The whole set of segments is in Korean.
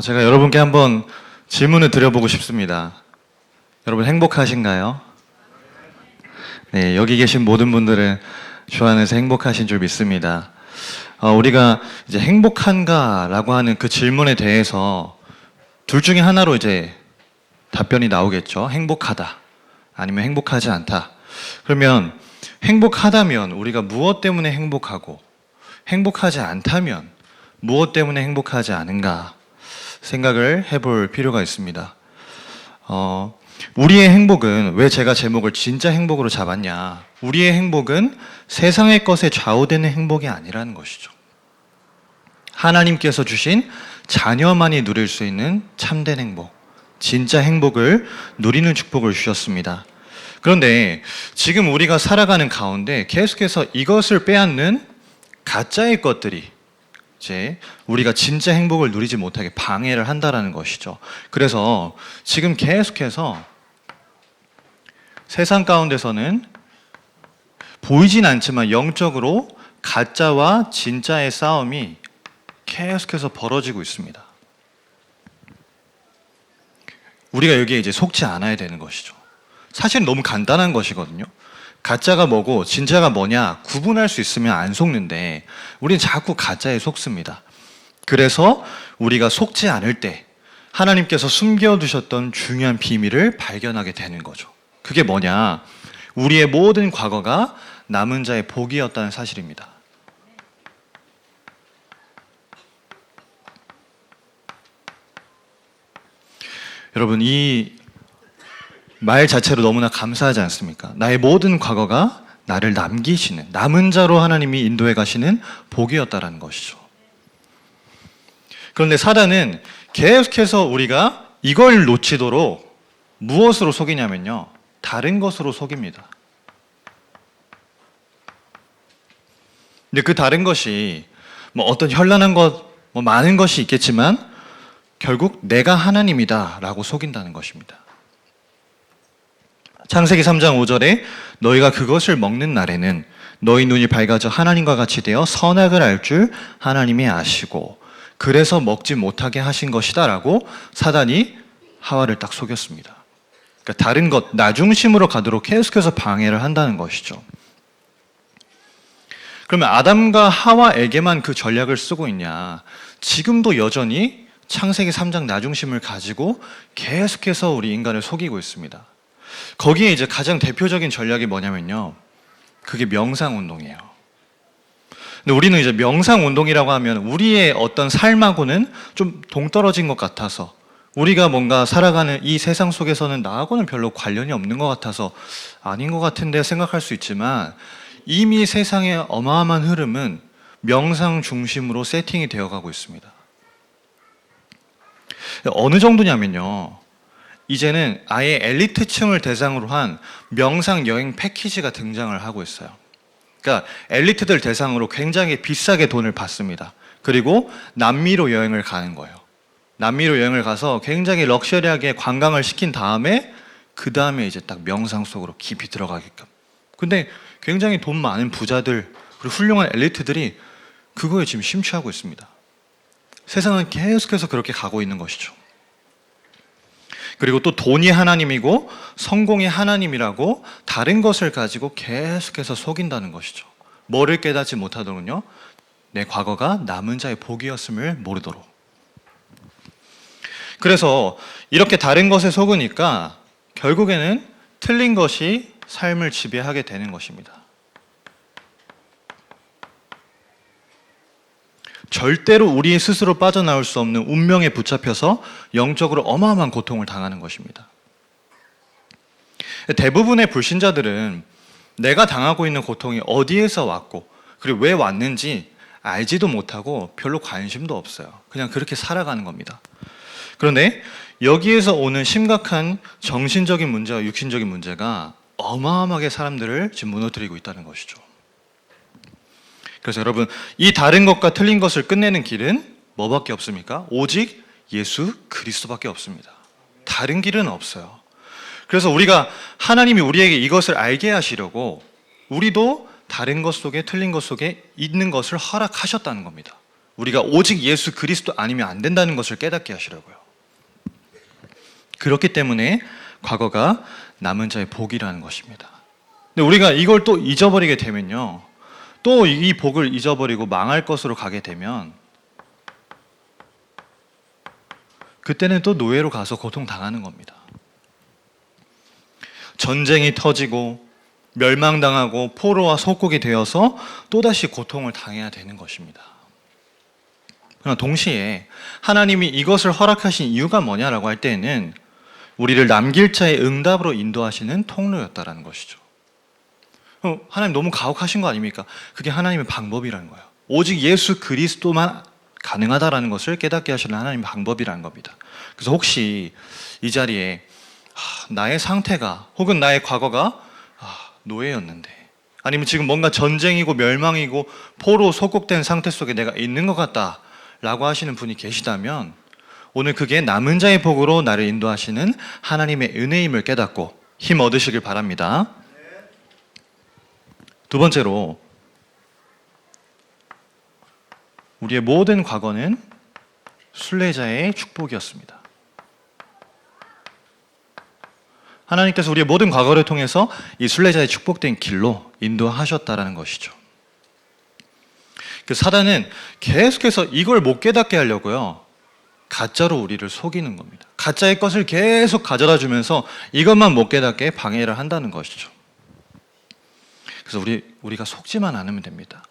제가 여러분께 한번 질문을 드려보고 싶습니다. 여러분 행복하신가요? 네, 여기 계신 모든 분들은 주 안에서 행복하신 줄 믿습니다. 우리가 이제 행복한가라고 하는 그 질문에 대해서 둘 중에 하나로 이제 답변이 나오겠죠. 행복하다. 아니면 행복하지 않다. 그러면 행복하다면 우리가 무엇 때문에 행복하고 행복하지 않다면 무엇 때문에 행복하지 않은가 생각을 해볼 필요가 있습니다. 우리의 행복은 왜 제가 제목을 진짜 행복으로 잡았냐? 우리의 행복은 세상의 것에 좌우되는 행복이 아니라는 것이죠. 하나님께서 주신 자녀만이 누릴 수 있는 참된 행복, 진짜 행복을 누리는 축복을 주셨습니다. 그런데 지금 우리가 살아가는 가운데 계속해서 이것을 빼앗는 가짜의 것들이 이제 우리가 진짜 행복을 누리지 못하게 방해를 한다라는 것이죠. 그래서 지금 계속해서 세상 가운데서는 보이진 않지만 영적으로 가짜와 진짜의 싸움이 계속해서 벌어지고 있습니다. 우리가 여기에 이제 속지 않아야 되는 것이죠. 사실은 너무 간단한 것이거든요. 가짜가 뭐고 진짜가 뭐냐 구분할 수 있으면 안 속는데 우리는 자꾸 가짜에 속습니다. 그래서 우리가 속지 않을 때 하나님께서 숨겨두셨던 중요한 비밀을 발견하게 되는 거죠. 그게 뭐냐? 우리의 모든 과거가 남은 자의 복이었다는 사실입니다. 여러분, 이 말 자체로 너무나 감사하지 않습니까? 나의 모든 과거가 나를 남기시는, 남은 자로 하나님이 인도해 가시는 복이었다라는 것이죠. 그런데 사단은 계속해서 우리가 이걸 놓치도록 무엇으로 속이냐면요, 다른 것으로 속입니다. 근데 그 다른 것이 뭐 어떤 현란한 것, 뭐 많은 것이 있겠지만 결국 내가 하나님이다 라고 속인다는 것입니다. 창세기 3장 5절에 너희가 그것을 먹는 날에는 너희 눈이 밝아져 하나님과 같이 되어 선악을 알 줄 하나님이 아시고 그래서 먹지 못하게 하신 것이다 라고 사단이 하와를 딱 속였습니다. 그러니까 다른 것, 나 중심으로 가도록 계속해서 방해를 한다는 것이죠. 그러면 아담과 하와에게만 그 전략을 쓰고 있냐? 지금도 여전히 창세기 3장 나 중심을 가지고 계속해서 우리 인간을 속이고 있습니다. 거기에 이제 가장 대표적인 전략이 뭐냐면요, 그게 명상운동이에요. 근데 우리는 이제 명상운동이라고 하면 우리의 어떤 삶하고는 좀 동떨어진 것 같아서, 우리가 뭔가 살아가는 이 세상 속에서는 나하고는 별로 관련이 없는 것 같아서 아닌 것 같은데 생각할 수 있지만, 이미 세상의 어마어마한 흐름은 명상 중심으로 세팅이 되어가고 있습니다. 어느 정도냐면요, 이제는 아예 엘리트층을 대상으로 한 명상 여행 패키지가 등장을 하고 있어요. 그러니까 엘리트들 대상으로 굉장히 비싸게 돈을 받습니다. 그리고 남미로 여행을 가는 거예요. 남미로 여행을 가서 굉장히 럭셔리하게 관광을 시킨 다음에 그 다음에 이제 딱 명상 속으로 깊이 들어가게끔. 근데 굉장히 돈 많은 부자들 그리고 훌륭한 엘리트들이 그거에 지금 심취하고 있습니다. 세상은 계속해서 그렇게 가고 있는 것이죠. 그리고 또 돈이 하나님이고 성공이 하나님이라고 다른 것을 가지고 계속해서 속인다는 것이죠. 뭐를 깨닫지 못하도록요, 내 과거가 남은 자의 복이었음을 모르도록. 그래서 이렇게 다른 것에 속으니까 결국에는 틀린 것이 삶을 지배하게 되는 것입니다. 절대로 우리 스스로 빠져나올 수 없는 운명에 붙잡혀서 영적으로 어마어마한 고통을 당하는 것입니다. 대부분의 불신자들은 내가 당하고 있는 고통이 어디에서 왔고 그리고 왜 왔는지 알지도 못하고 별로 관심도 없어요. 그냥 그렇게 살아가는 겁니다. 그런데 여기에서 오는 심각한 정신적인 문제와 육신적인 문제가 어마어마하게 사람들을 지금 무너뜨리고 있다는 것이죠. 그래서 여러분, 이 다른 것과 틀린 것을 끝내는 길은 뭐밖에 없습니까? 오직 예수 그리스도밖에 없습니다. 다른 길은 없어요. 그래서 우리가 하나님이 우리에게 이것을 알게 하시려고 우리도 다른 것 속에 틀린 것 속에 있는 것을 허락하셨다는 겁니다. 우리가 오직 예수 그리스도 아니면 안 된다는 것을 깨닫게 하시려고요. 그렇기 때문에 과거가 남은 자의 복이라는 것입니다. 근데 우리가 이걸 또 잊어버리게 되면요, 또 이 복을 잊어버리고 망할 것으로 가게 되면 그때는 또 노예로 가서 고통당하는 겁니다. 전쟁이 터지고 멸망당하고 포로와 속국이 되어서 또다시 고통을 당해야 되는 것입니다. 그러나 동시에 하나님이 이것을 허락하신 이유가 뭐냐라고 할 때에는 우리를 남길 자의 응답으로 인도하시는 통로였다라는 것이죠. 하나님 너무 가혹하신 거 아닙니까? 그게 하나님의 방법이라는 거예요. 오직 예수 그리스도만 가능하다라는 것을 깨닫게 하시는 하나님의 방법이라는 겁니다. 그래서 혹시 이 자리에 나의 상태가 혹은 나의 과거가 노예였는데, 아니면 지금 뭔가 전쟁이고 멸망이고 포로 소국된 상태 속에 내가 있는 것 같다 라고 하시는 분이 계시다면, 오늘 그게 남은 자의 복으로 나를 인도하시는 하나님의 은혜임을 깨닫고 힘 얻으시길 바랍니다. 두 번째로, 우리의 모든 과거는 순례자의 축복이었습니다. 하나님께서 우리의 모든 과거를 통해서 이 순례자의 축복된 길로 인도하셨다라는 것이죠. 그 사단은 계속해서 이걸 못 깨닫게 하려고요, 가짜로 우리를 속이는 겁니다. 가짜의 것을 계속 가져다 주면서 이것만 못 깨닫게 방해를 한다는 것이죠. 그래서 우리가 속지만 않으면 됩니다.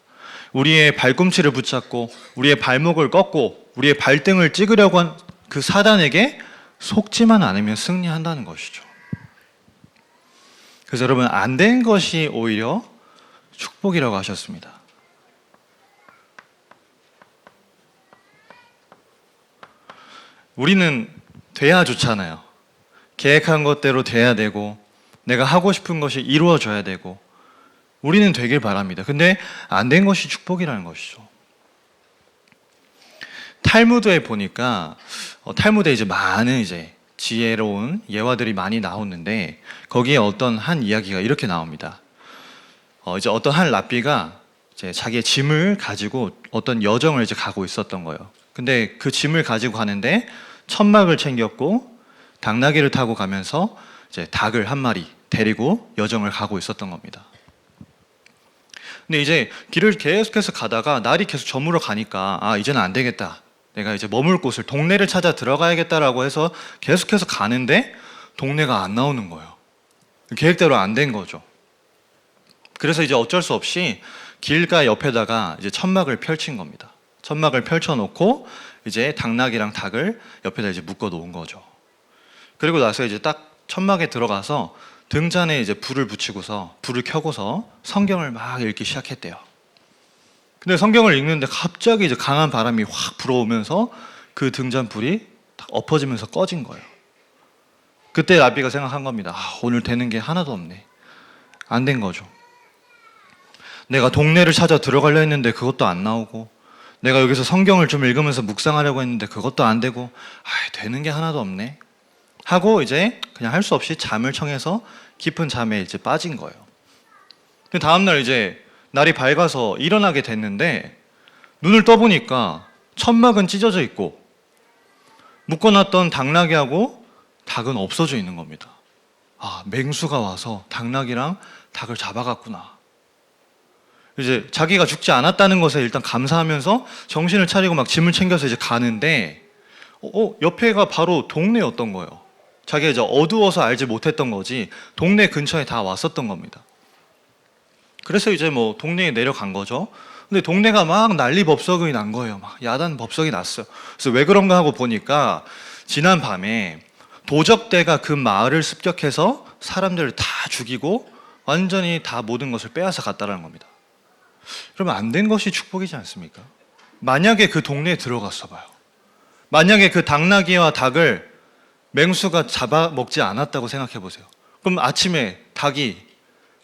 우리의 발꿈치를 붙잡고 우리의 발목을 꺾고 우리의 발등을 찍으려고 한 그 사단에게 속지만 않으면 승리한다는 것이죠. 그래서 여러분, 안 된 것이 오히려 축복이라고 하셨습니다. 우리는 돼야 좋잖아요. 계획한 것대로 돼야 되고 내가 하고 싶은 것이 이루어져야 되고 우리는 되길 바랍니다. 근데 안 된 것이 축복이라는 것이죠. 탈무드에 보니까 탈무드에 이제 많은 지혜로운 예화들이 많이 나오는데, 거기에 어떤 한 이야기가 이렇게 나옵니다. 이제 어떤 한 랍비가 이제 자기의 짐을 가지고 어떤 여정을 이제 가고 있었던 거예요. 근데 그 짐을 가지고 가는데 천막을 챙겼고 당나귀를 타고 가면서 이제 닭을 한 마리 데리고 여정을 가고 있었던 겁니다. 근데 이제 길을 계속해서 가다가 날이 계속 저물어 가니까 이제는 안 되겠다, 내가 이제 머물 곳을, 동네를 찾아 들어가야겠다라고 해서 계속해서 가는데 동네가 안 나오는 거예요. 계획대로 안 된 거죠. 그래서 이제 어쩔 수 없이 길가 옆에다가 이제 천막을 펼친 겁니다. 천막을 펼쳐놓고 이제 당나귀랑 닭을 옆에다 이제 묶어 놓은 거죠. 그리고 나서 이제 딱 천막에 들어가서 등잔에 이제 불을 켜고서 성경을 막 읽기 시작했대요. 근데 성경을 읽는데 갑자기 이제 강한 바람이 확 불어오면서 그 등잔 불이 딱 엎어지면서 꺼진 거예요. 그때 랍비가 생각한 겁니다. 오늘 되는 게 하나도 없네. 안 된 거죠. 내가 동네를 찾아 들어가려 했는데 그것도 안 나오고, 내가 여기서 성경을 좀 읽으면서 묵상하려고 했는데 그것도 안 되고, 되는 게 하나도 없네 하고 이제 그냥 할 수 없이 잠을 청해서 깊은 잠에 이제 빠진 거예요. 근데 다음날 이제 날이 밝아서 일어나게 됐는데 눈을 떠보니까 천막은 찢어져 있고 묶어놨던 당나귀하고 닭은 없어져 있는 겁니다. 맹수가 와서 당나귀랑 닭을 잡아갔구나. 이제 자기가 죽지 않았다는 것에 일단 감사하면서 정신을 차리고 막 짐을 챙겨서 이제 가는데 옆에가 바로 동네였던 거예요. 자기가 이제 어두워서 알지 못했던 거지 동네 근처에 다 왔었던 겁니다. 그래서 이제 뭐 동네에 내려간 거죠. 근데 동네가 막 난리법석이 난 거예요. 막 야단법석이 났어요. 그래서 왜 그런가 하고 보니까 지난 밤에 도적대가 그 마을을 습격해서 사람들을 다 죽이고 완전히 다 모든 것을 빼앗아 갔다는 겁니다. 그러면 안 된 것이 축복이지 않습니까? 만약에 그 동네에 들어갔어 봐요. 만약에 그 당나귀와 닭을 맹수가 잡아먹지 않았다고 생각해 보세요. 그럼 아침에 닭이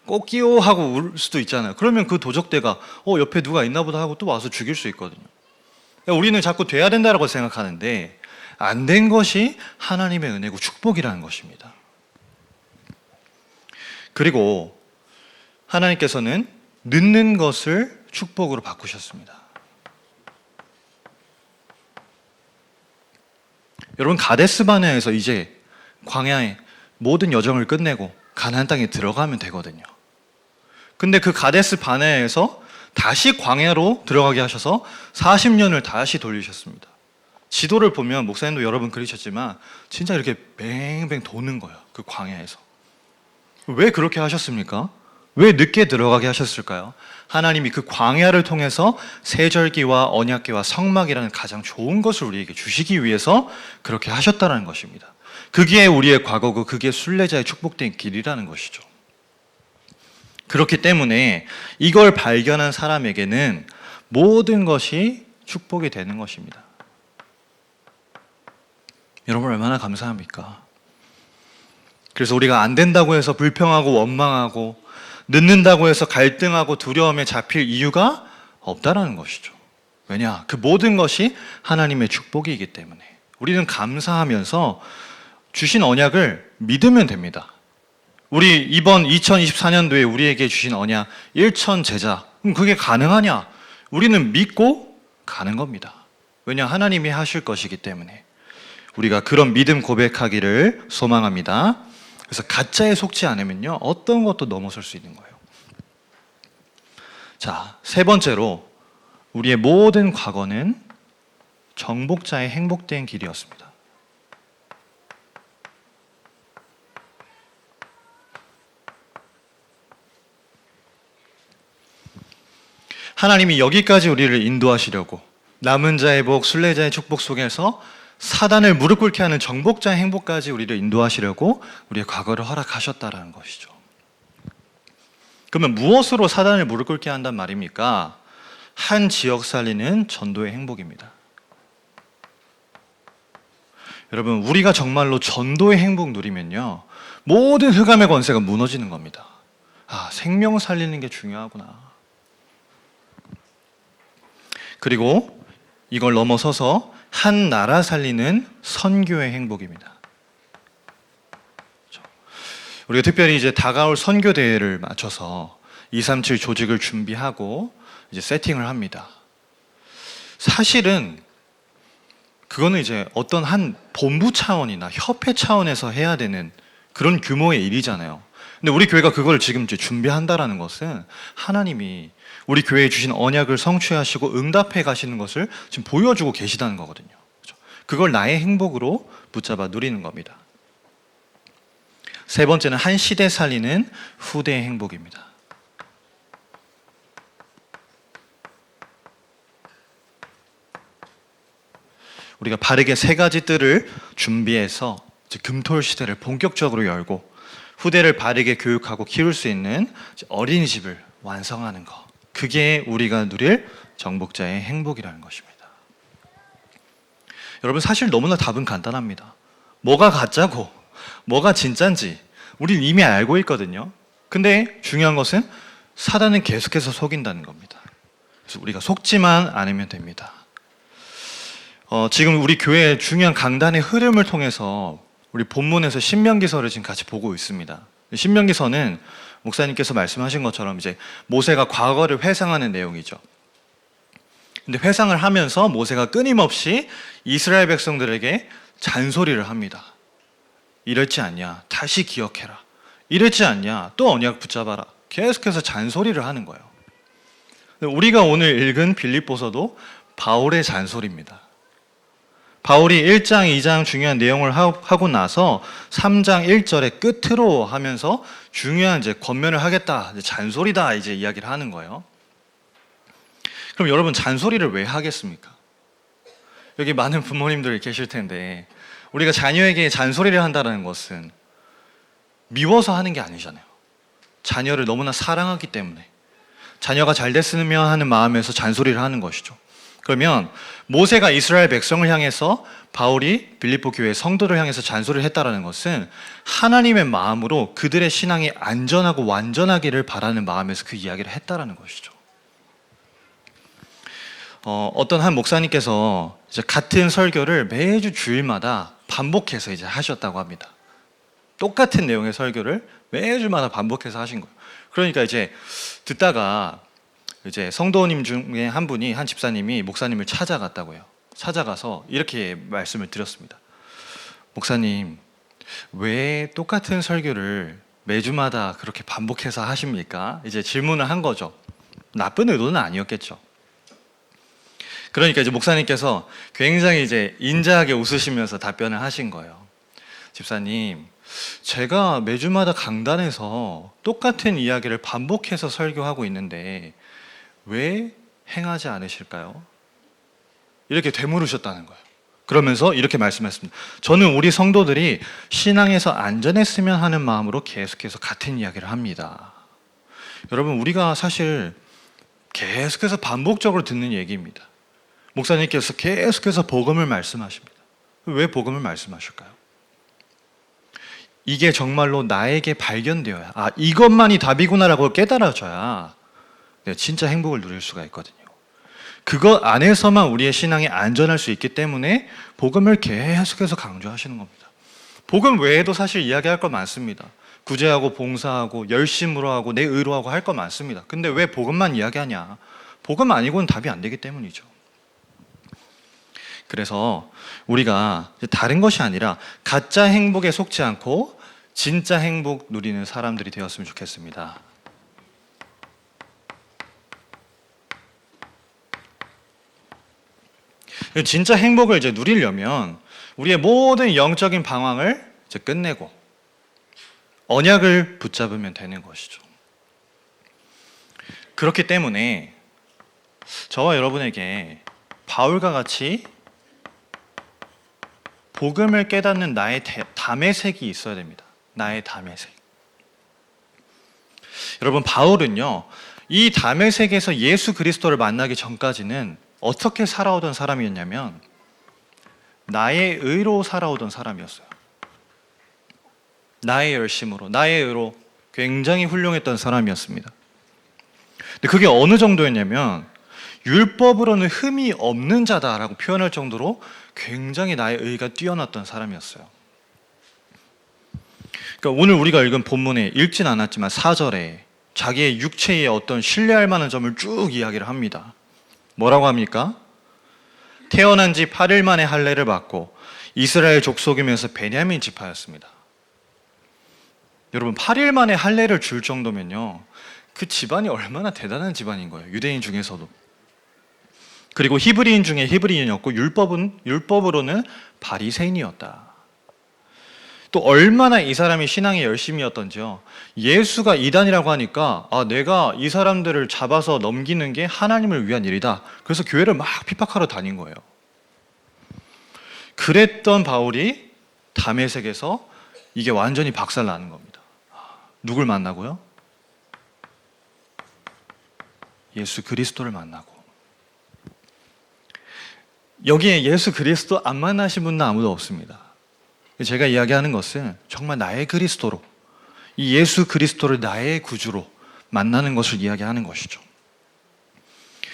꼬끼요 하고 울 수도 있잖아요. 그러면 그 도적대가 옆에 누가 있나 보다 하고 또 와서 죽일 수 있거든요. 우리는 자꾸 돼야 된다고 생각하는데 안 된 것이 하나님의 은혜고 축복이라는 것입니다. 그리고 하나님께서는 늦는 것을 축복으로 바꾸셨습니다. 여러분, 가데스 바네아에서 이제 광야의 모든 여정을 끝내고 가나안 땅에 들어가면 되거든요. 근데 그 가데스 바네아에서 다시 광야로 들어가게 하셔서 40년을 다시 돌리셨습니다. 지도를 보면 목사님도 여러 번 그리셨지만 진짜 이렇게 뱅뱅 도는 거예요. 그 광야에서. 왜 그렇게 하셨습니까? 왜 늦게 들어가게 하셨을까요? 하나님이 그 광야를 통해서 세절기와 언약궤와 성막이라는 가장 좋은 것을 우리에게 주시기 위해서 그렇게 하셨다는 것입니다. 그게 우리의 과거고 그게 순례자의 축복된 길이라는 것이죠. 그렇기 때문에 이걸 발견한 사람에게는 모든 것이 축복이 되는 것입니다. 여러분, 얼마나 감사합니까? 그래서 우리가 안 된다고 해서 불평하고 원망하고 늦는다고 해서 갈등하고 두려움에 잡힐 이유가 없다라는 것이죠. 왜냐? 그 모든 것이 하나님의 축복이기 때문에 우리는 감사하면서 주신 언약을 믿으면 됩니다. 우리 이번 2024년도에 우리에게 주신 언약 1천 제자, 그럼 그게 가능하냐? 우리는 믿고 가는 겁니다. 왜냐? 하나님이 하실 것이기 때문에 우리가 그런 믿음 고백하기를 소망합니다. 그래서 가짜에 속지 않으면요, 어떤 것도 넘어설 수 있는 거예요. 자, 세 번째로 우리의 모든 과거는 정복자의 행복된 길이었습니다. 하나님이 여기까지 우리를 인도하시려고 남은 자의 복, 순례자의 축복 속에서 사단을 무릎 꿇게 하는 정복자의 행복까지 우리를 인도하시려고 우리의 과거를 허락하셨다라는 것이죠. 그러면 무엇으로 사단을 무릎 꿇게 한단 말입니까? 한 지역 살리는 전도의 행복입니다. 여러분, 우리가 정말로 전도의 행복 누리면요, 모든 흑암의 권세가 무너지는 겁니다. 아, 생명 살리는 게 중요하구나. 그리고 이걸 넘어서서 한 나라 살리는 선교의 행복입니다. 우리가 특별히 이제 다가올 선교 대회를 맞춰서 237 조직을 준비하고 이제 세팅을 합니다. 사실은 그거는 이제 어떤 한 본부 차원이나 협회 차원에서 해야 되는 그런 규모의 일이잖아요. 근데 우리 교회가 그걸 지금 이제 준비한다라는 것은 하나님이 우리 교회에 주신 언약을 성취하시고 응답해 가시는 것을 지금 보여주고 계시다는 거거든요. 그걸 나의 행복으로 붙잡아 누리는 겁니다. 세 번째는 한 시대 살리는 후대의 행복입니다. 우리가 바르게 세 가지 뜰을 준비해서 금토일 시대를 본격적으로 열고 후대를 바르게 교육하고 키울 수 있는 어린이집을 완성하는 것, 그게 우리가 누릴 정복자의 행복이라는 것입니다. 여러분, 사실 너무나 답은 간단합니다. 뭐가 가짜고 뭐가 진짠지 우리는 이미 알고 있거든요. 근데 중요한 것은 사단은 계속해서 속인다는 겁니다. 그래서 우리가 속지만 않으면 됩니다. 지금 우리 교회의 중요한 강단의 흐름을 통해서 우리 본문에서 신명기서를 지금 같이 보고 있습니다. 신명기서는 목사님께서 말씀하신 것처럼 이제 모세가 과거를 회상하는 내용이죠. 근데 회상을 하면서 모세가 끊임없이 이스라엘 백성들에게 잔소리를 합니다. 이랬지 않냐? 다시 기억해라. 이랬지 않냐? 또 언약 붙잡아라. 계속해서 잔소리를 하는 거예요. 우리가 오늘 읽은 빌립보서도 바울의 잔소리입니다. 바울이 1장, 2장 중요한 내용을 하고 나서 3장 1절의 끝으로 하면서 중요한 이제 권면을 하겠다, 이제 잔소리다 이제 이야기를 하는 거예요. 그럼 여러분, 잔소리를 왜 하겠습니까? 여기 많은 부모님들 계실 텐데 우리가 자녀에게 잔소리를 한다는 것은 미워서 하는 게 아니잖아요. 자녀를 너무나 사랑하기 때문에 자녀가 잘 됐으면 하는 마음에서 잔소리를 하는 것이죠. 그러면 모세가 이스라엘 백성을 향해서 바울이 빌립보 교회 성도를 향해서 잔소리를 했다는 것은 하나님의 마음으로 그들의 신앙이 안전하고 완전하기를 바라는 마음에서 그 이야기를 했다는 것이죠. 어떤 한 목사님께서 이제 같은 설교를 매주 주일마다 반복해서 이제 하셨다고 합니다. 똑같은 내용의 설교를 매주마다 반복해서 하신 거예요. 그러니까 이제 듣다가 이제 성도님 중에 한 분이, 한 집사님이 목사님을 찾아갔다고요. 찾아가서 이렇게 말씀을 드렸습니다. 목사님, 왜 똑같은 설교를 매주마다 그렇게 반복해서 하십니까? 이제 질문을 한 거죠. 나쁜 의도는 아니었겠죠. 그러니까 이제 목사님께서 굉장히 이제 인자하게 웃으시면서 답변을 하신 거예요. 집사님, 제가 매주마다 강단에서 똑같은 이야기를 반복해서 설교하고 있는데 왜 행하지 않으실까요? 이렇게 되물으셨다는 거예요. 그러면서 이렇게 말씀했습니다. 저는 우리 성도들이 신앙에서 안전했으면 하는 마음으로 계속해서 같은 이야기를 합니다. 여러분, 우리가 사실 계속해서 반복적으로 듣는 얘기입니다. 목사님께서 계속해서 복음을 말씀하십니다. 왜 복음을 말씀하실까요? 이게 정말로 나에게 발견되어야, 이것만이 답이구나라고 깨달아져야 내가 진짜 행복을 누릴 수가 있거든요. 그것 안에서만 우리의 신앙이 안전할 수 있기 때문에 복음을 계속해서 강조하시는 겁니다. 복음 외에도 사실 이야기할 거 많습니다. 구제하고 봉사하고 열심으로 하고 내 의로 하고 할 거 많습니다. 근데 왜 복음만 이야기하냐? 복음 아니고는 답이 안 되기 때문이죠. 그래서 우리가 다른 것이 아니라 가짜 행복에 속지 않고 진짜 행복 누리는 사람들이 되었으면 좋겠습니다. 진짜 행복을 이제 누리려면 우리의 모든 영적인 방황을 이제 끝내고 언약을 붙잡으면 되는 것이죠. 그렇기 때문에 저와 여러분에게 바울과 같이 복음을 깨닫는 나의 담의 색이 있어야 됩니다. 나의 담의 색. 여러분, 바울은요, 이 담의 색에서 예수 그리스도를 만나기 전까지는 어떻게 살아오던 사람이었냐면 나의 의로 살아오던 사람이었어요. 나의 열심으로, 나의 의로 굉장히 훌륭했던 사람이었습니다. 근데 그게 어느 정도였냐면 율법으로는 흠이 없는 자다라고 표현할 정도로 굉장히 나의 의가 뛰어났던 사람이었어요. 그러니까 오늘 우리가 읽은 본문에 읽진 않았지만 4절에 자기의 육체의 어떤 신뢰할 만한 점을 쭉 이야기를 합니다. 뭐라고 합니까? 태어난 지 8일 만에 할례를 받고 이스라엘 족속이면서 베냐민 지파였습니다. 여러분, 8일 만에 할례를 줄 정도면요, 그 집안이 얼마나 대단한 집안인 거예요. 유대인 중에서도. 그리고 히브리인 중에 히브리인이었고 율법으로는 바리새인이었다. 또 얼마나 이 사람이 신앙에 열심이었던지요. 예수가 이단이라고 하니까 내가 이 사람들을 잡아서 넘기는 게 하나님을 위한 일이다. 그래서 교회를 막 핍박하러 다닌 거예요. 그랬던 바울이 다메섹에서 이게 완전히 박살나는 겁니다. 누굴 만나고요? 예수 그리스도를 만나고. 여기에 예수 그리스도 안 만나신 분은 아무도 없습니다. 제가 이야기하는 것은 정말 나의 그리스도로, 이 예수 그리스도를 나의 구주로 만나는 것을 이야기하는 것이죠.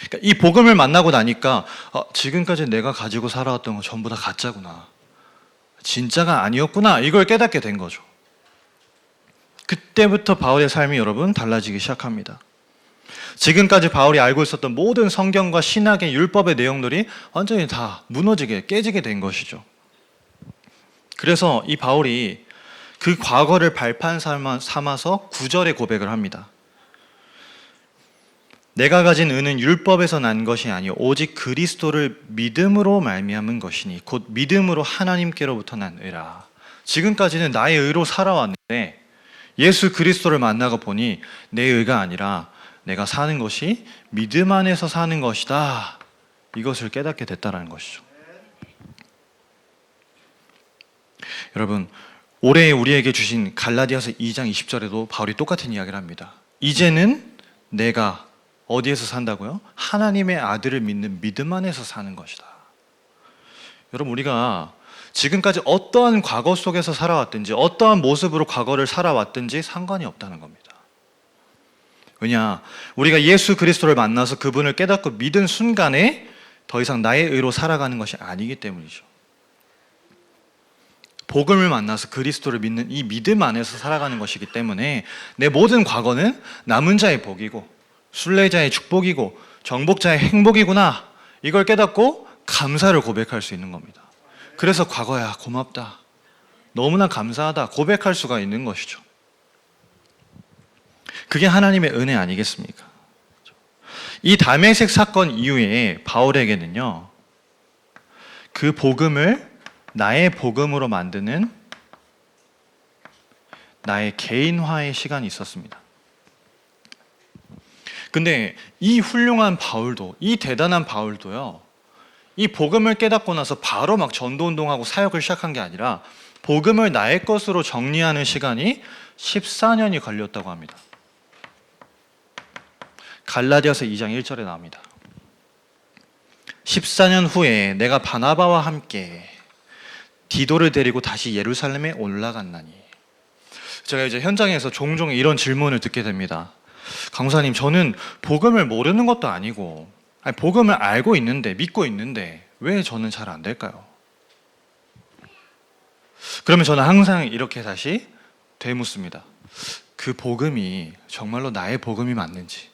그러니까 이 복음을 만나고 나니까 지금까지 내가 가지고 살아왔던 건 전부 다 가짜구나, 진짜가 아니었구나, 이걸 깨닫게 된 거죠. 그때부터 바울의 삶이 여러분 달라지기 시작합니다. 지금까지 바울이 알고 있었던 모든 성경과 신학의 율법의 내용들이 완전히 다 무너지게, 깨지게 된 것이죠. 그래서 이 바울이 그 과거를 발판 삼아서 9절에 고백을 합니다. 내가 가진 의는 율법에서 난 것이 아니요 오직 그리스도를 믿음으로 말미암은 것이니 곧 믿음으로 하나님께로부터 난 의라. 지금까지는 나의 의로 살아왔는데 예수 그리스도를 만나고 보니 내 의가 아니라 내가 사는 것이 믿음 안에서 사는 것이다. 이것을 깨닫게 됐다는 것이죠. 여러분, 올해 우리에게 주신 갈라디아서 2장 20절에도 바울이 똑같은 이야기를 합니다. 이제는 내가 어디에서 산다고요? 하나님의 아들을 믿는 믿음 안에서 사는 것이다. 여러분, 우리가 지금까지 어떠한 과거 속에서 살아왔든지 어떠한 모습으로 과거를 살아왔든지 상관이 없다는 겁니다. 왜냐? 우리가 예수 그리스도를 만나서 그분을 깨닫고 믿은 순간에 더 이상 나의 의로 살아가는 것이 아니기 때문이죠. 복음을 만나서 그리스도를 믿는 이 믿음 안에서 살아가는 것이기 때문에 내 모든 과거는 남은 자의 복이고 순례자의 축복이고 정복자의 행복이구나, 이걸 깨닫고 감사를 고백할 수 있는 겁니다. 그래서 과거야 고맙다, 너무나 감사하다 고백할 수가 있는 것이죠. 그게 하나님의 은혜 아니겠습니까? 이 다메섹 사건 이후에 바울에게는요, 그 복음을 나의 복음으로 만드는 나의 개인화의 시간이 있었습니다. 근데 이 훌륭한 바울도, 이 대단한 바울도요, 이 복음을 깨닫고 나서 바로 막 전도운동하고 사역을 시작한 게 아니라 복음을 나의 것으로 정리하는 시간이 14년이 걸렸다고 합니다. 갈라디아서 2장 1절에 나옵니다. 14년 후에 내가 바나바와 함께 디도를 데리고 다시 예루살렘에 올라갔나니. 제가 이제 현장에서 종종 이런 질문을 듣게 됩니다. 강사님, 저는 복음을 모르는 것도 아니고, 복음을 알고 있는데, 믿고 있는데 왜 저는 잘 안 될까요? 그러면 저는 항상 이렇게 다시 되묻습니다. 그 복음이 정말로 나의 복음이 맞는지,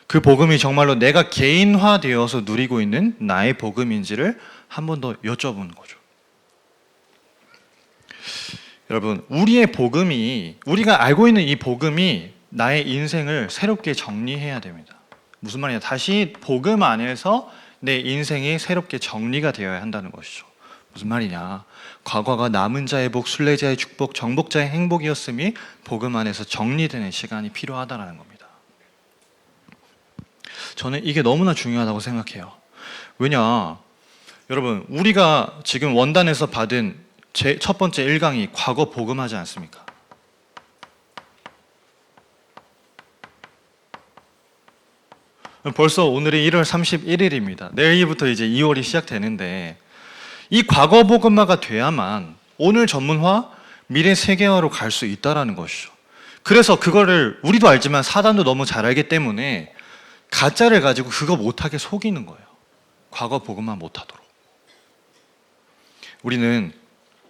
그 복음이 정말로 내가 개인화되어서 누리고 있는 나의 복음인지를 한 번 더 여쭤보는 거죠. 여러분, 우리의 복음이, 우리가 알고 있는 이 복음이 나의 인생을 새롭게 정리해야 됩니다. 무슨 말이냐? 다시 복음 안에서 내 인생이 새롭게 정리가 되어야 한다는 것이죠. 무슨 말이냐? 과거가 남은 자의 복, 순례자의 축복, 정복자의 행복이었음이 복음 안에서 정리되는 시간이 필요하다는 겁니다. 저는 이게 너무나 중요하다고 생각해요. 왜냐? 여러분, 우리가 지금 원단에서 받은 제 첫 번째 1강이 과거 복음하지 않습니까? 벌써 오늘이 1월 31일입니다. 내일부터 이제 2월이 시작되는데, 이 과거 복음화가 돼야만 오늘 전문화, 미래 세계화로 갈 수 있다는 것이죠. 그래서 그거를 우리도 알지만 사단도 너무 잘 알기 때문에 가짜를 가지고 그거 못하게 속이는 거예요. 과거 복음화 못하도록. 우리는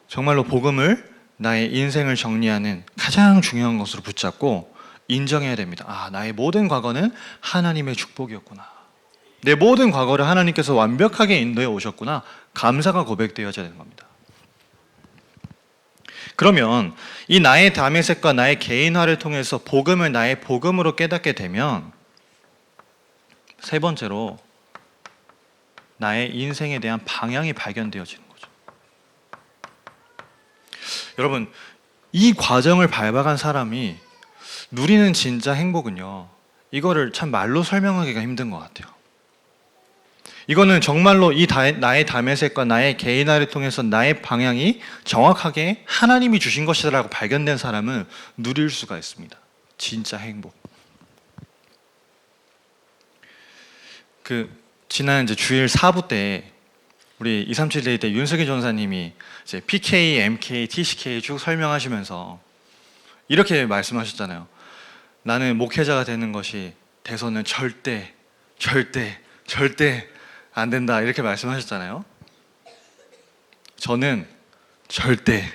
정말로 복음을 나의 인생을 정리하는 가장 중요한 것으로 붙잡고 인정해야 됩니다. 아, 나의 모든 과거는 하나님의 축복이었구나. 내 모든 과거를 하나님께서 완벽하게 인도해 오셨구나. 감사가 고백되어져야 되는 겁니다. 그러면 이 나의 다메섹과 나의 개인화를 통해서 복음을 나의 복음으로 깨닫게 되면, 세 번째로 나의 인생에 대한 방향이 발견되어지는 거죠. 여러분, 이 과정을 밟아간 사람이 누리는 진짜 행복은요, 이거를 참 말로 설명하기가 힘든 것 같아요. 이거는 정말로 나의 다메섹과 나의 개인화를 통해서 나의 방향이 정확하게 하나님이 주신 것이라고 발견된 사람은 누릴 수가 있습니다. 진짜 행복. 지난 이제 주일 4부 때 우리 237데이 때 윤석희 전사님이 이제 PK, MK, TCK 쭉 설명하시면서 이렇게 말씀하셨잖아요. 나는 목회자가 되는 것이 돼서는 절대 안 된다, 이렇게 말씀하셨잖아요. 저는 절대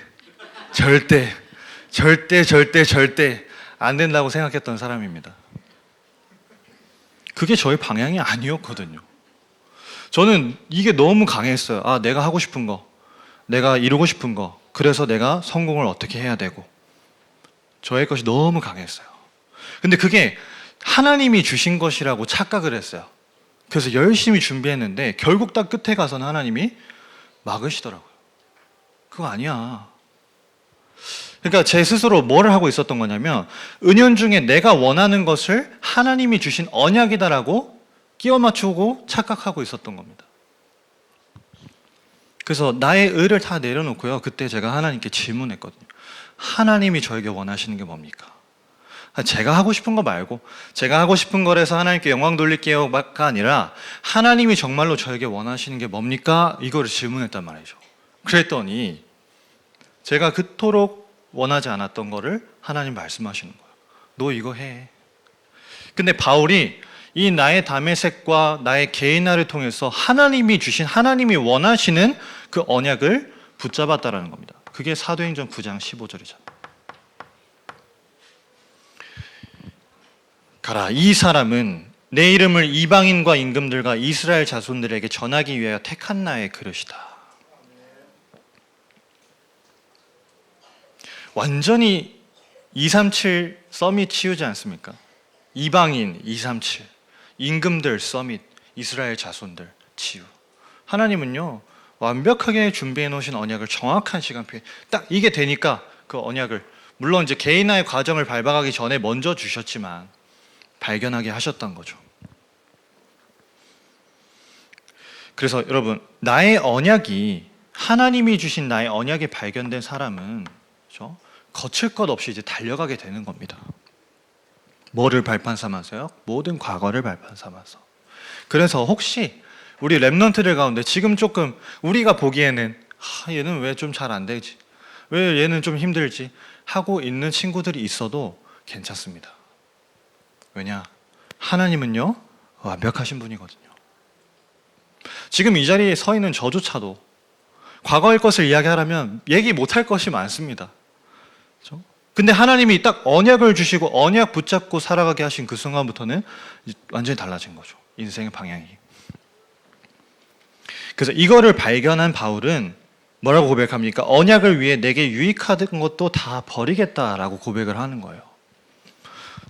안 된다고 생각했던 사람입니다. 그게 저의 방향이 아니었거든요. 저는 이게 너무 강했어요. 아, 내가 하고 싶은 거, 내가 이루고 싶은 거, 그래서 내가 성공을 어떻게 해야 되고, 저의 것이 너무 강했어요. 근데 그게 하나님이 주신 것이라고 착각을 했어요. 그래서 열심히 준비했는데 결국 딱 끝에 가서는 하나님이 막으시더라고요. 그거 아니야. 그러니까 제 스스로 뭐를 하고 있었던 거냐면, 은연중에 내가 원하는 것을 하나님이 주신 언약이다라고 끼워 맞추고 착각하고 있었던 겁니다. 그래서 나의 의를 다 내려놓고요, 그때 제가 하나님께 질문했거든요. 하나님이 저에게 원하시는 게 뭡니까? 제가 하고 싶은 거 말고, 제가 하고 싶은 거라서 하나님께 영광 돌릴게요가 아니라 하나님이 정말로 저에게 원하시는 게 뭡니까? 이거를 질문했단 말이죠. 그랬더니 제가 그토록 원하지 않았던 거를 하나님 말씀하시는 거예요. 너 이거 해. 근데 바울이 이 나의 다메섹과 나의 개인화를 통해서 하나님이 주신, 하나님이 원하시는 그 언약을 붙잡았다라는 겁니다. 그게 사도행전 9장 15절이잖아요. 가라, 이 사람은 내 이름을 이방인과 임금들과 이스라엘 자손들에게 전하기 위하여 택한 나의 그릇이다. 완전히 237 서밋 치우지 않습니까? 이방인 237, 임금들 서밋, 이스라엘 자손들 치유. 하나님은요, 완벽하게 준비해 놓으신 언약을 정확한 시간표에 딱 이게 되니까 그 언약을, 물론 이제 개인화의 과정을 밟아가기 전에 먼저 주셨지만 발견하게 하셨던 거죠. 그래서 여러분, 나의 언약이, 하나님이 주신 나의 언약이 발견된 사람은, 그렇죠? 거칠 것 없이 이제 달려가게 되는 겁니다. 뭐를 발판 삼아서요? 모든 과거를 발판 삼아서. 그래서 혹시 우리 랩넌트들 가운데 지금 조금 우리가 보기에는 얘는 왜 좀 잘 안 되지? 왜 얘는 좀 힘들지? 하고 있는 친구들이 있어도 괜찮습니다. 왜냐? 하나님은요, 완벽하신 분이거든요. 지금 이 자리에 서 있는 저조차도 과거의 것을 이야기하라면 얘기 못할 것이 많습니다. 그렇죠? 근데 하나님이 딱 언약을 주시고 언약 붙잡고 살아가게 하신 그 순간부터는 완전히 달라진 거죠. 인생의 방향이. 그래서 이거를 발견한 바울은 뭐라고 고백합니까? 언약을 위해 내게 유익하던 것도 다 버리겠다라고 고백을 하는 거예요.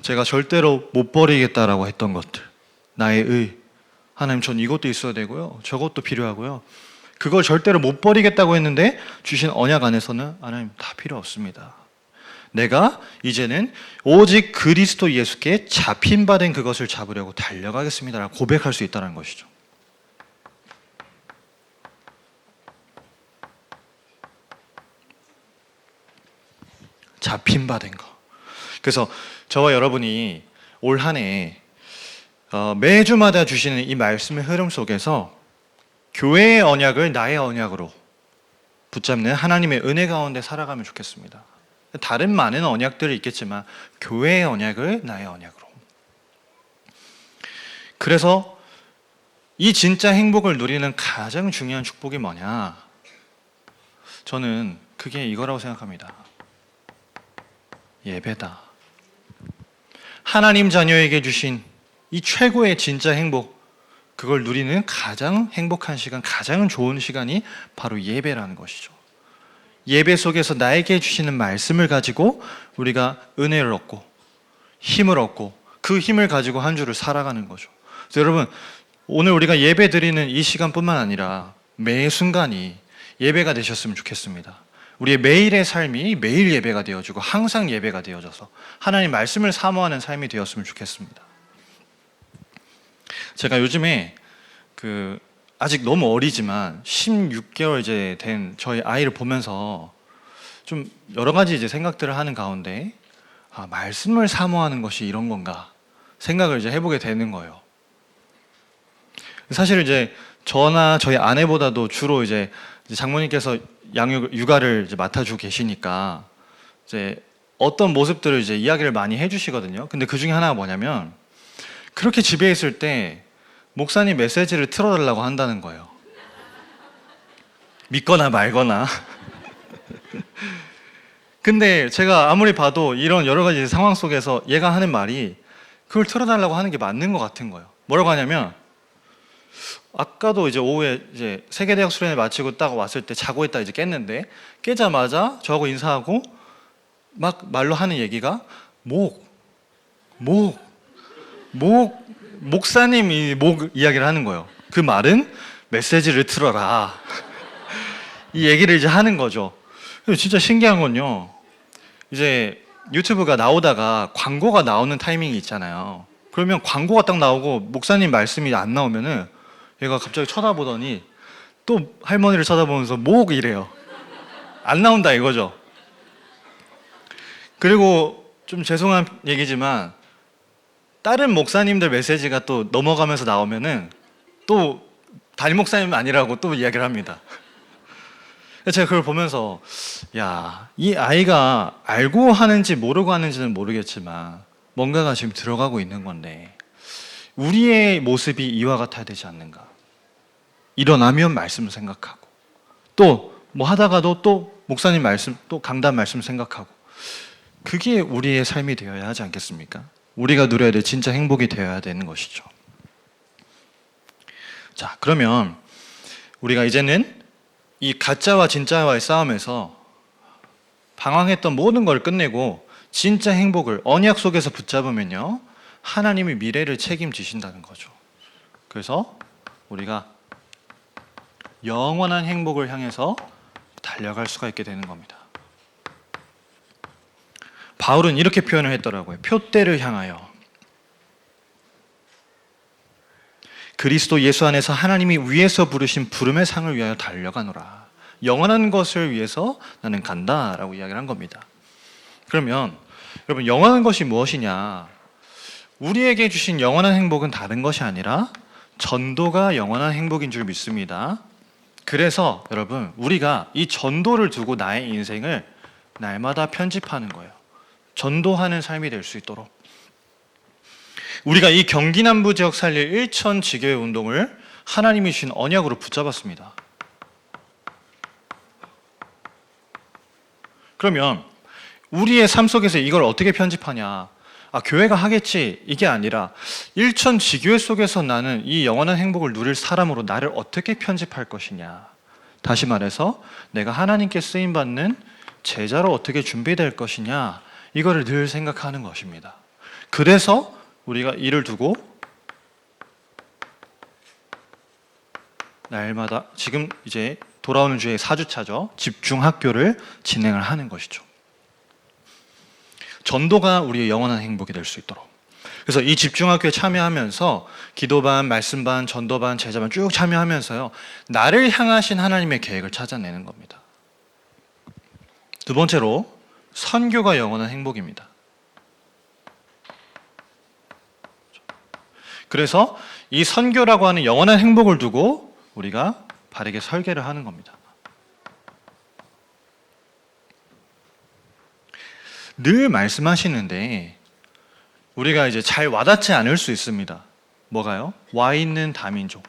제가 절대로 못 버리겠다라고 했던 것들, 나의 의, 하나님 전 이것도 있어야 되고요, 저것도 필요하고요, 그걸 절대로 못 버리겠다고 했는데 주신 언약 안에서는 하나님 다 필요 없습니다. 내가 이제는 오직 그리스도 예수께 잡힌 바 된 그것을 잡으려고 달려가겠습니다라고 고백할 수 있다는 것이죠. 잡힌 바 된 거. 그래서 저와 여러분이 올 한 해 매주마다 주시는 이 말씀의 흐름 속에서 교회의 언약을 나의 언약으로 붙잡는 하나님의 은혜 가운데 살아가면 좋겠습니다. 다른 많은 언약들이 있겠지만 교회의 언약을 나의 언약으로. 그래서 이 진짜 행복을 누리는 가장 중요한 축복이 뭐냐? 저는 그게 이거라고 생각합니다. 예배다. 하나님 자녀에게 주신 이 최고의 진짜 행복, 그걸 누리는 가장 행복한 시간, 가장 좋은 시간이 바로 예배라는 것이죠. 예배 속에서 나에게 주시는 말씀을 가지고 우리가 은혜를 얻고 힘을 얻고 그 힘을 가지고 한 주를 살아가는 거죠. 그래서 여러분, 오늘 우리가 예배 드리는 이 시간뿐만 아니라 매 순간이 예배가 되셨으면 좋겠습니다. 우리의 매일의 삶이 매일 예배가 되어지고 항상 예배가 되어져서 하나님 말씀을 사모하는 삶이 되었으면 좋겠습니다. 제가 요즘에 아직 너무 어리지만 16개월 이제 된 저희 아이를 보면서 좀 여러 가지 이제 생각들을 하는 가운데 말씀을 사모하는 것이 이런 건가 생각을 이제 해보게 되는 거예요. 사실 이제 저나 저희 아내보다도 주로 이제 장모님께서 육아를 이제 맡아주고 계시니까 이제 어떤 모습들을 이제 이야기를 많이 해주시거든요. 근데 그 중에 하나가 뭐냐면 그렇게 집에 있을 때 목사님 메시지를 틀어달라고 한다는 거예요. 믿거나 말거나. 근데 제가 아무리 봐도 이런 여러 가지 상황 속에서 얘가 하는 말이 그걸 틀어달라고 하는 게 맞는 것 같은 거예요. 뭐라고 하냐면 아까도 이제 오후에 이제 세계대학 수련회 마치고 딱 왔을 때 자고 있다 이제 깼는데 깨자마자 저하고 인사하고 막 말로 하는 얘기가 목사님이 이야기를 하는 거예요. 그 말은 메시지를 틀어라. 이 얘기를 이제 하는 거죠. 진짜 신기한 건요. 이제 유튜브가 나오다가 광고가 나오는 타이밍이 있잖아요. 그러면 광고가 딱 나오고 목사님 말씀이 안 나오면은 얘가 갑자기 쳐다보더니 또 할머니를 쳐다보면서 이래요. 안 나온다 이거죠. 그리고 좀 죄송한 얘기지만 다른 목사님들 메시지가 또 넘어가면서 나오면은 또 담임 목사님 아니라고 또 이야기를 합니다. 제가 그걸 보면서 이 아이가 알고 하는지 모르고 하는지는 모르겠지만 뭔가가 지금 들어가고 있는 건데 우리의 모습이 이와 같아야 되지 않는가. 일어나면 말씀을 생각하고 또 뭐 하다가도 또 목사님 말씀, 또 강단 말씀 생각하고 그게 우리의 삶이 되어야 하지 않겠습니까? 우리가 누려야 될 진짜 행복이 되어야 되는 것이죠. 자, 그러면 우리가 이제는 이 가짜와 진짜와의 싸움에서 방황했던 모든 걸 끝내고 진짜 행복을 언약 속에서 붙잡으면요, 하나님이 미래를 책임지신다는 거죠. 그래서 우리가 영원한 행복을 향해서 달려갈 수가 있게 되는 겁니다. 바울은 이렇게 표현을 했더라고요. 표대를 향하여. 그리스도 예수 안에서 하나님이 위에서 부르신 부름의 상을 위하여 달려가노라. 영원한 것을 위해서 나는 간다라고 이야기를 한 겁니다. 그러면 여러분, 영원한 것이 무엇이냐? 우리에게 주신 영원한 행복은 다른 것이 아니라 전도가 영원한 행복인 줄 믿습니다. 그래서 여러분, 우리가 이 전도를 두고 나의 인생을 날마다 편집하는 거예요. 전도하는 삶이 될 수 있도록. 우리가 이 경기 남부 지역 살릴 1천 지교회 운동을 하나님이 주신 언약으로 붙잡았습니다. 그러면 우리의 삶 속에서 이걸 어떻게 편집하냐? 교회가 하겠지, 이게 아니라 1천 지교회 속에서 나는 이 영원한 행복을 누릴 사람으로 나를 어떻게 편집할 것이냐? 다시 말해서 내가 하나님께 쓰임받는 제자로 어떻게 준비될 것이냐? 이거를 늘 생각하는 것입니다. 그래서 우리가 이를 두고 날마다, 지금 이제 돌아오는 주에 4주차죠. 집중학교를 진행을 하는 것이죠. 전도가 우리의 영원한 행복이 될 수 있도록. 그래서 이 집중학교에 참여하면서 기도반, 말씀반, 전도반, 제자반 쭉 참여하면서요, 나를 향하신 하나님의 계획을 찾아내는 겁니다. 두 번째로, 선교가 영원한 행복입니다. 그래서 이 선교라고 하는 영원한 행복을 두고 우리가 바르게 설계를 하는 겁니다. 늘 말씀하시는데 우리가 이제 잘 와닿지 않을 수 있습니다. 뭐가요? 와 있는 다민족.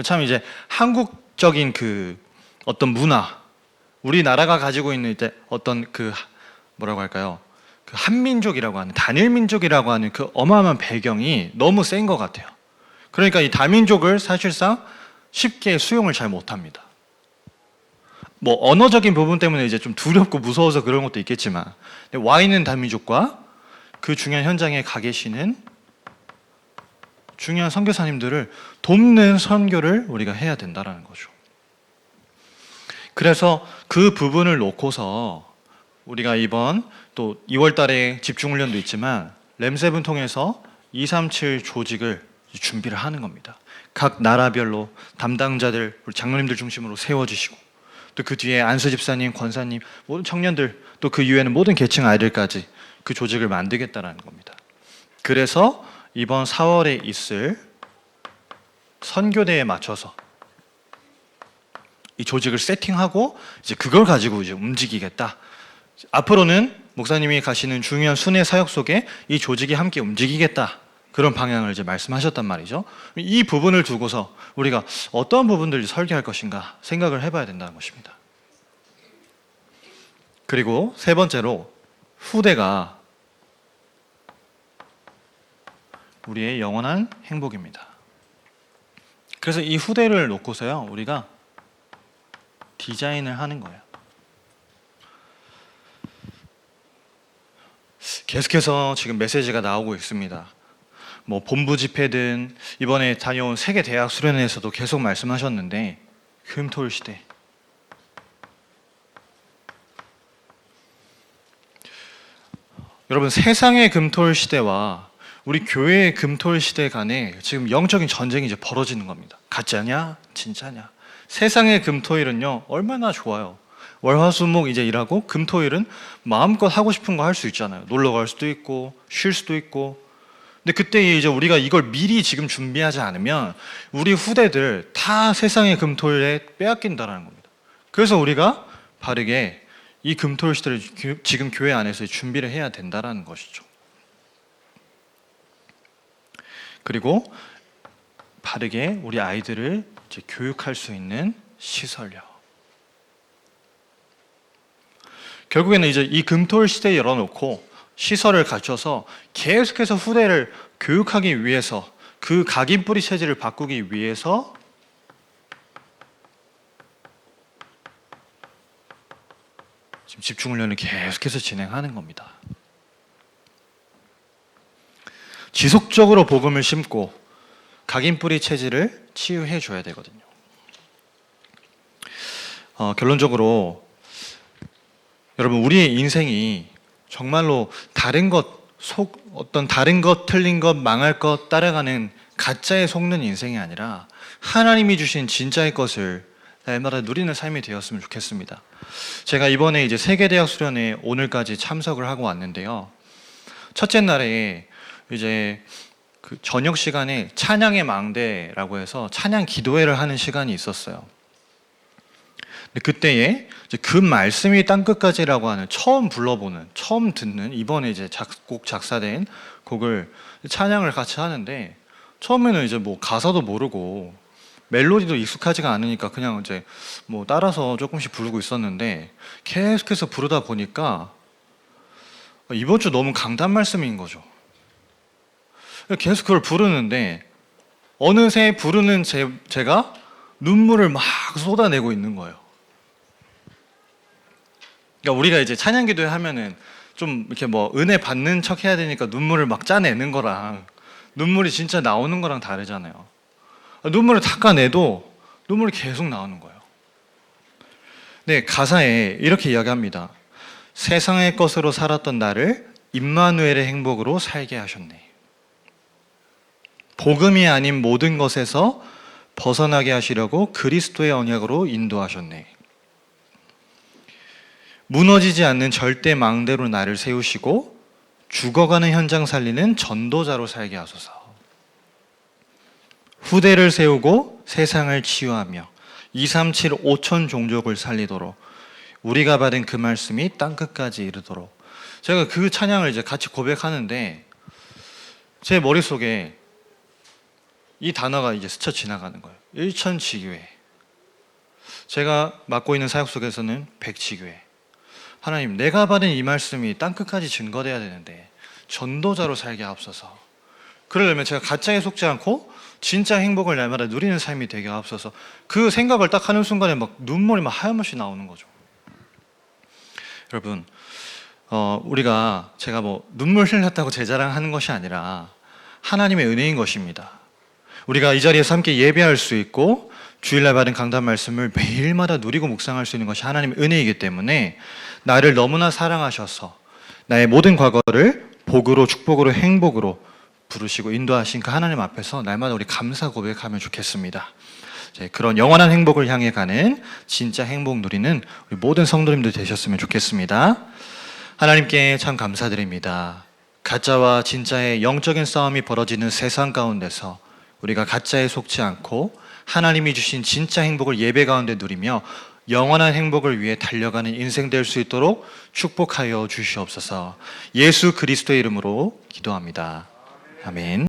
참 이제 한국적인 그 어떤 문화, 우리나라가 가지고 있는 이제 어떤 그 뭐라고 할까요? 그 한민족이라고 하는, 단일민족이라고 하는 그 어마어마한 배경이 너무 센 것 같아요. 그러니까 이 다민족을 사실상 쉽게 수용을 잘 못합니다. 뭐 언어적인 부분 때문에 이제 좀 두렵고 무서워서 그런 것도 있겠지만, 와 있는 다민족과 그 중요한 현장에 가 계시는 중요한 선교사님들을 돕는 선교를 우리가 해야 된다는 거죠. 그래서 그 부분을 놓고서 우리가 이번 또 2월 달에 집중훈련도 있지만 램7 통해서 237 조직을 준비를 하는 겁니다. 각 나라별로 담당자들, 우리 장로님들 중심으로 세워주시고, 또 그 뒤에 안수 집사님, 권사님, 모든 청년들, 또 그 이후에는 모든 계층 아이들까지 그 조직을 만들겠다는 겁니다. 그래서 이번 4월에 있을 선교대에 맞춰서 이 조직을 세팅하고 이제 그걸 가지고 이제 움직이겠다. 앞으로는 목사님이 가시는 중요한 순회 사역 속에 이 조직이 함께 움직이겠다. 그런 방향을 이제 말씀하셨단 말이죠. 이 부분을 두고서 우리가 어떤 부분들을 설계할 것인가 생각을 해봐야 된다는 것입니다. 그리고 세 번째로, 후대가 우리의 영원한 행복입니다. 그래서 이 후대를 놓고서요, 우리가 디자인을 하는 거예요. 계속해서 지금 메시지가 나오고 있습니다. 뭐 본부 집회든 이번에 다녀온 세계 대학 수련회에서도 계속 말씀하셨는데, 금토일 시대. 여러분, 세상의 금토일 시대와 우리 교회의 금토일 시대 간에 지금 영적인 전쟁이 이제 벌어지는 겁니다. 가짜냐? 진짜냐? 세상의 금토일은요, 얼마나 좋아요. 월화수목 이제 일하고, 금토일은 마음껏 하고 싶은 거 할 수 있잖아요. 놀러 갈 수도 있고 쉴 수도 있고. 근데 그때 이제 우리가 이걸 미리 지금 준비하지 않으면 우리 후대들 다 세상의 금토일에 빼앗긴다는 겁니다. 그래서 우리가 바르게 이 금토일 시대를 지금 교회 안에서 준비를 해야 된다는 것이죠. 그리고 바르게 우리 아이들을 이제 교육할 수 있는 시설요. 결국에는 이제 이 금토일 시대에 열어놓고 시설을 갖춰서 계속해서 후대를 교육하기 위해서, 그 각인뿌리 체질을 바꾸기 위해서 집중훈련을 계속해서 진행하는 겁니다. 지속적으로 복음을 심고 각인뿌리 체질을 치유해 줘야 되거든요. 결론적으로 여러분, 우리의 인생이 정말로 어떤 다른 것, 틀린 것, 망할 것 따라가는 가짜에 속는 인생이 아니라 하나님이 주신 진짜의 것을 날마다 누리는 삶이 되었으면 좋겠습니다. 제가 이번에 이제 세계대학 수련회 오늘까지 참석을 하고 왔는데요. 첫째 날에 이제 그 저녁 시간에 찬양의 망대라고 해서 찬양 기도회를 하는 시간이 있었어요. 근데 그때에 이제 그 말씀이 땅끝까지라고 하는 처음 듣는 이번에 이제 작곡 작사된 곡을 찬양을 같이 하는데, 처음에는 이제 뭐 가사도 모르고 멜로디도 익숙하지가 않으니까 그냥 이제 뭐 따라서 조금씩 부르고 있었는데, 계속해서 부르다 보니까 이번 주 너무 강단 말씀인 거죠. 계속 그걸 부르는데 어느새 부르는 제가 눈물을 막 쏟아내고 있는 거예요. 그러니까 우리가 이제 찬양기도회 하면은 좀 이렇게 뭐 은혜 받는 척 해야 되니까 눈물을 막 짜내는 거랑 눈물이 진짜 나오는 거랑 다르잖아요. 눈물을 닦아내도 눈물이 계속 나오는 거예요. 네, 가사에 이렇게 이야기합니다. 세상의 것으로 살았던 나를 임마누엘의 행복으로 살게 하셨네. 복음이 아닌 모든 것에서 벗어나게 하시려고 그리스도의 언약으로 인도하셨네. 무너지지 않는 절대 망대로 나를 세우시고 죽어가는 현장 살리는 전도자로 살게 하소서. 후대를 세우고 세상을 치유하며 237 5천 종족을 살리도록 우리가 받은 그 말씀이 땅끝까지 이르도록. 제가 그 찬양을 이제 같이 고백하는데 제 머릿속에 이 단어가 이제 스쳐 지나가는 거예요. 일천지교회. 제가 맡고 있는 사역 속에서는 백지교회. 하나님, 내가 받은 이 말씀이 땅끝까지 증거돼야 되는데 전도자로 살게 하옵소서. 그러려면 제가 가짜에 속지 않고 진짜 행복을 날마다 누리는 삶이 되게 하옵소서. 그 생각을 딱 하는 순간에 막 눈물이 막 하염없이 나오는 거죠. 여러분, 제가 뭐 눈물 흘렸다고 제 자랑하는 것이 아니라 하나님의 은혜인 것입니다. 우리가 이 자리에서 함께 예배할 수 있고 주일날 받은 강단 말씀을 매일마다 누리고 묵상할 수 있는 것이 하나님의 은혜이기 때문에 나를 너무나 사랑하셔서 나의 모든 과거를 복으로, 축복으로, 행복으로 부르시고 인도하신 그 하나님 앞에서 날마다 우리 감사 고백하면 좋겠습니다. 그런 영원한 행복을 향해 가는 진짜 행복 누리는 우리 모든 성도님들 되셨으면 좋겠습니다. 하나님께 참 감사드립니다. 가짜와 진짜의 영적인 싸움이 벌어지는 세상 가운데서 우리가 가짜에 속지 않고 하나님이 주신 진짜 행복을 예배 가운데 누리며 영원한 행복을 위해 달려가는 인생 될 수 있도록 축복하여 주시옵소서. 예수 그리스도의 이름으로 기도합니다. 아멘.